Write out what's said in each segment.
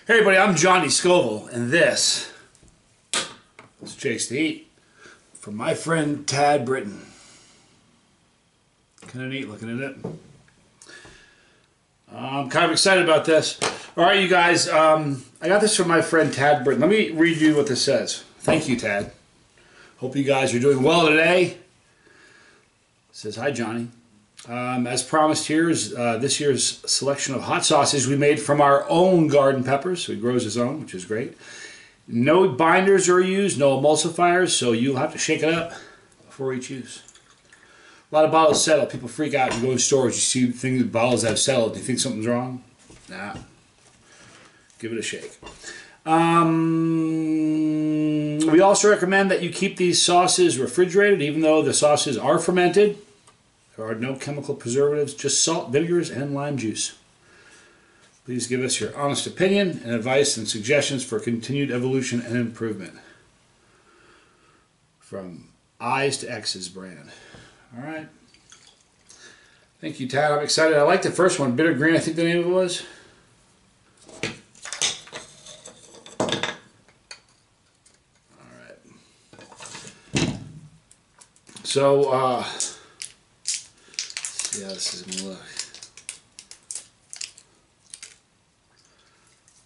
Hey everybody, I'm Johnny Scoville, and this is Chasetheheat from my friend Tad Britton. Kind of neat looking, isn't it? I'm kind of excited about this. Alright you guys, I got this from my friend Tad Britton. Let me read you what this says. Thank you, Tad. Hope you guys are doing well today. It says, hi Johnny. As promised, here's this year's selection of hot sauces we made from our own garden peppers. So he grows his own, which is great. No binders are used, no emulsifiers, so you'll have to shake it up before each use. A lot of bottles settle. People freak out. You go in stores, you see things, bottles that have settled. Do you think something's wrong? Nah. Give it a shake. We also recommend that you keep these sauces refrigerated, even though the sauces are fermented. There are no chemical preservatives, just salt, vinegars, and lime juice. Please give us your honest opinion and advice and suggestions for continued evolution and improvement. From Eyes to X's brand. Alright. Thank you, Tad. I'm excited. I like the first one. Bitter Green, I think the name of it was. Alright. So, yeah, this is going to look.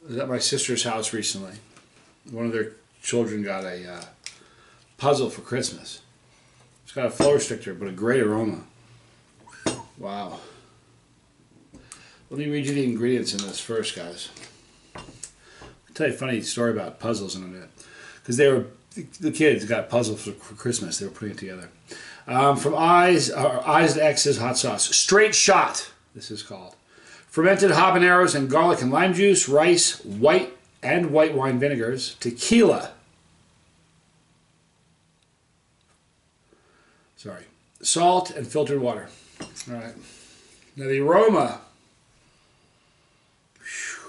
I was at my sister's house recently. One of their children got a puzzle for Christmas. It's got a flow restrictor, but a great aroma. Wow. Let me read you the ingredients in this first, guys. I'll tell you a funny story about puzzles in a minute. Because the kids got puzzles for Christmas. They were putting it together. From Eyes to X's hot sauce. Straight Shot, this is called. Fermented habaneros and garlic and lime juice, rice, white wine vinegars, tequila. Sorry. Salt and filtered water. All right. Now the aroma. Whew.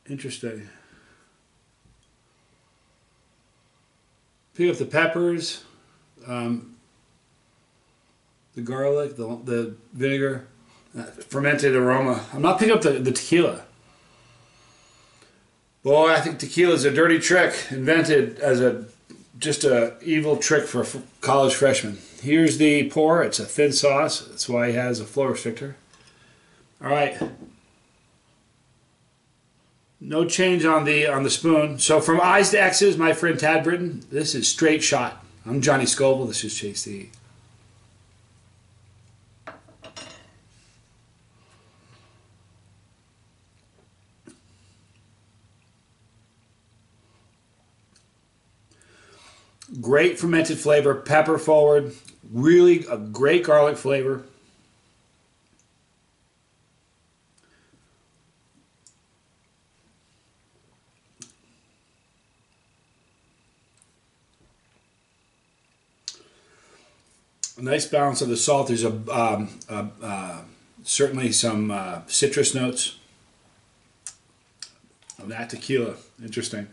Interesting. Pick up the peppers, the garlic, the vinegar, fermented aroma. I'm not picking up the tequila. Boy, I think tequila is a dirty trick invented as just a evil trick for college freshmen. Here's the pour. It's a thin sauce. That's why he has a flow restrictor. All right. No change on the spoon. So from Eyes to X's, my friend Tad Britton, this is Straight Shot. I'm Johnny Scoville. This is Chasetheheat. Great fermented flavor, pepper forward, really a great garlic flavor. A nice balance of the salt. There's certainly some citrus notes on that tequila. Interesting.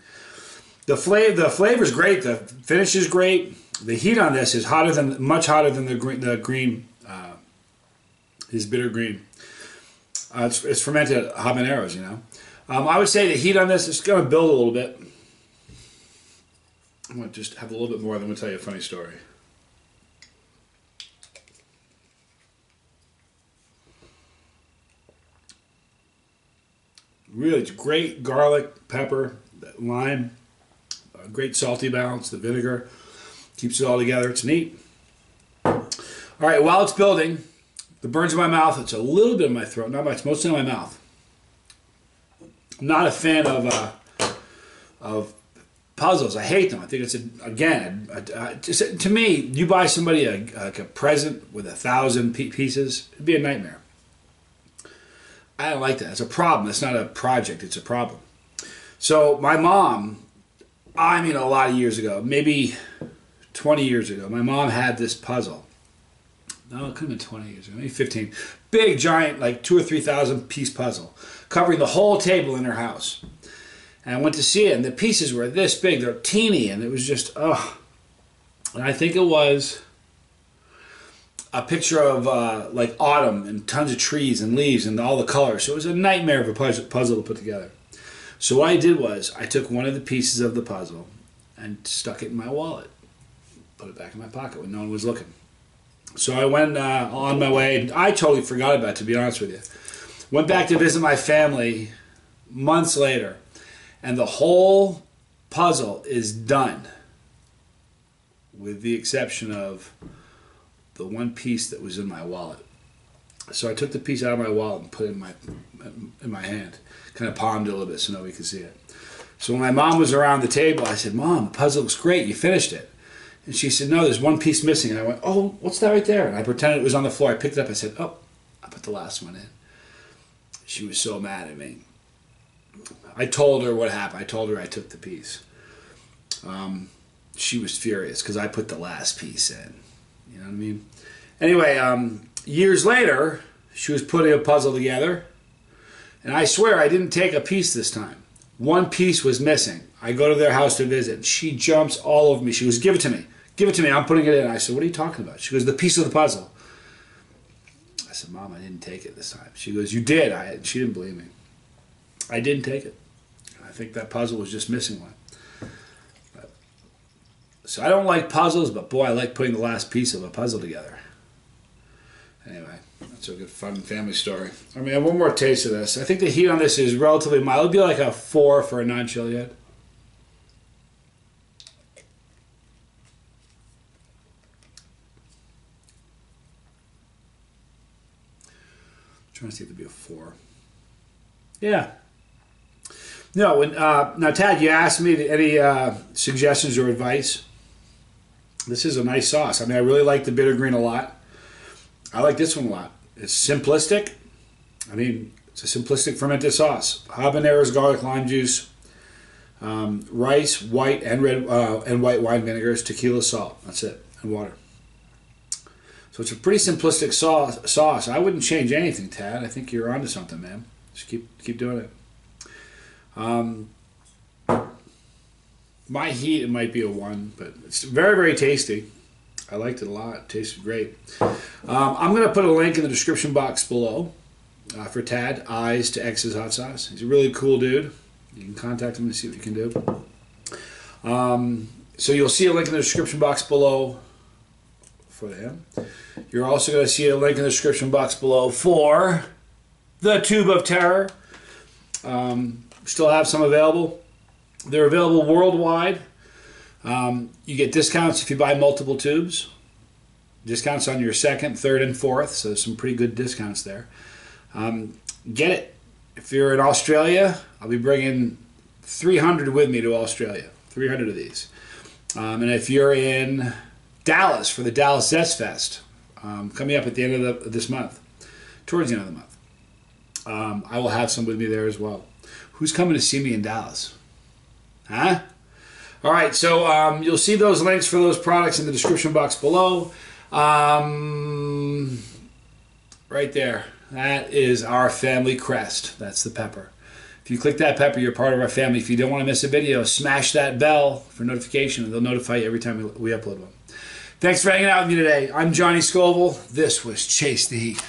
The flavor is great. The finish is great. The heat on this is much hotter than the green. His bitter green. It's fermented habaneros, you know. I would say the heat on this is going to build a little bit. I'm going to just have a little bit more. Then I'm going to tell you a funny story. Really, it's great garlic, pepper, lime, great salty balance, the vinegar keeps it all together. It's neat. All right, while it's building, the burns in my mouth, it's a little bit in my throat, not much, mostly in my mouth. I'm not a fan of puzzles. I hate them. I think it's, to me, you buy somebody a present with 1,000 pieces, it'd be a nightmare. I don't like that. It's a problem. It's not a project. It's a problem. So my mom, I mean a lot of years ago, maybe 20 years ago, my mom had this puzzle. No, it could have been 20 years ago, maybe 15. Big, giant, like 2,000 or 3,000 piece puzzle, covering the whole table in her house. And I went to see it, and the pieces were this big. They're teeny, and it was just, oh. And I think it was a picture of like autumn and tons of trees and leaves and all the colors. So it was a nightmare of a puzzle to put together. So what I did was I took one of the pieces of the puzzle and stuck it in my wallet. Put it back in my pocket when no one was looking. So I went on my way. I totally forgot about it, to be honest with you. Went back to visit my family months later, and the whole puzzle is done, with the exception of the one piece that was in my wallet. So I took the piece out of my wallet and put it in my hand, kind of palmed it a little bit so nobody could see it. So when my mom was around the table, I said, "Mom, the puzzle looks great. You finished it." And she said, "No, there's one piece missing." And I went, "Oh, what's that right there?" And I pretended it was on the floor. I picked it up. I said, "Oh, I put the last one in." She was so mad at me. I told her what happened. I told her I took the piece. She was furious because I put the last piece in. You know what I mean? Anyway, years later, she was putting a puzzle together, and I swear I didn't take a piece this time. One piece was missing. I go to their house to visit. She jumps all over me. She goes, "Give it to me. Give it to me. I'm putting it in." I said, "What are you talking about?" She goes, "The piece of the puzzle." I said, "Mom, I didn't take it this time." She goes, "You did." She didn't believe me. I didn't take it. I think that puzzle was just missing one. So I don't like puzzles, but boy, I like putting the last piece of a puzzle together. Anyway, that's a good fun family story. I mean, I have one more taste of this. I think the heat on this is relatively mild. It would be like a 4 for a non-chill yet. I'm trying to see if it'd be a 4. Yeah. No, now Tad, you asked me any suggestions or advice. This is a nice sauce. I mean, I really like the bitter green a lot. I like this one a lot. It's simplistic. I mean, it's a simplistic fermented sauce. Habaneros, garlic, lime juice, rice, white and red and white wine vinegars, tequila, salt. That's it, and water. So it's a pretty simplistic sauce. I wouldn't change anything, Tad. I think you're onto something, man. Just keep doing it. My heat, it might be a 1, but it's very, very tasty. I liked it a lot. It tasted great. I'm going to put a link in the description box below for Tad, Eyes to X's Hot Sauce. He's a really cool dude. You can contact him and see what you can do. So you'll see a link in the description box below for him. You're also going to see a link in the description box below for the Tube of Terror. Still have some available. They're available worldwide. You get discounts if you buy multiple tubes. Discounts on your 2nd, 3rd, and 4th. So some pretty good discounts there. Get it. If you're in Australia, I'll be bringing 300 with me to Australia. 300 of these. And if you're in Dallas for the Dallas Zest Fest, coming up at the end of this month, towards the end of the month, I will have some with me there as well. Who's coming to see me in Dallas? Huh? All right, so you'll see those links for those products in the description box below. Right there. That is our family crest. That's the pepper. If you click that pepper, you're part of our family. If you don't want to miss a video, smash that bell for notification, and they'll notify you every time we upload one. Thanks for hanging out with me today. I'm Johnny Scoville. This was Chase the Heat.